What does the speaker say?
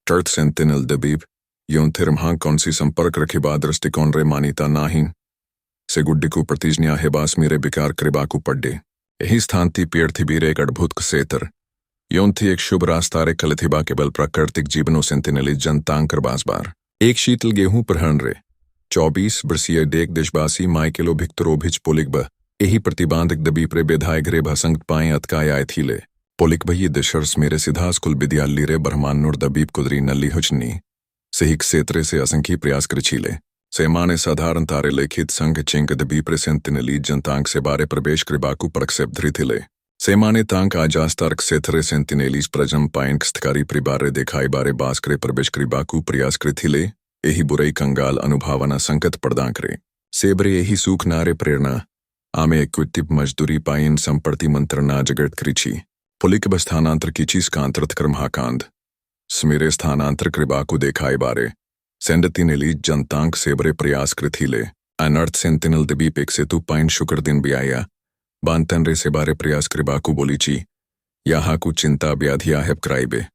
Tert sentinel debib, yon termhang konsi संपर्क रखे बाद दृष्टिकोण रे मानीता नाही से गुड्डिकु प्रतिज्ञा है बास मेरे बिकार कृबाकु पड्डे यही स्थान थी पेड़ थी बीरे एक अद्भुत सेतर योन थी एक शुभ रास्ता रे कलथिबा केवल प्राकृतिक जीवनो सेंतिनली जनतांग कर बार एक शीतल गेहूं प्रहण रे 24 वर्षीय डेक देशवासी माइकेलो भिक्तरोभिच पोलिकब यही प्रतिबांधक दबीप रे बेधायक रे भसंग पाए अतकाय आए थीले पोलिक भई दशर्स मेरे सिधा स्कूल विद्यालय रे बरमानुर दबीप कुदरी नल्ली हुचनी सही क्षेत्र से असंख्य प्रयास कर छीले सेमाने साधारण तारे लिखित संघ चिंग दबीप रे सेंतिनली जनतांग से बारे प्रवेश कृबाकु परक्षेप धृथिले सेमाने तांक आजास्तार्क सेथरे सेंतिनेलीज प्रजम पाइंक स्थकारी परिबारे देखाई बारे बास करे प्रवेश कृबाकु प्रयास कृथिले यही बुराई कंगाल अनुभावना संकट प्रदान करे सेबरे यही सूख नारे प्रेरणा आमे एक्विटिव मजदूरी पाइन संपर्ति मंत्रणा जगत कृछि पुलिक स्थानांतर कीचीस कांतरत कर्महाकांद स्मेरे स्थानांतर कृबाकु देखाए बारे सेंडतिनेली जनतांक सेबरे प्रयास कृथिले अनर्थ सेंतिनल दबीप एक सेतु पाइन शुक्र दिन भी आया बांतन रे से बारे प्रयास कृबाकु बोलीची यहाँ कु चिंता व्याधिया है क्राइबे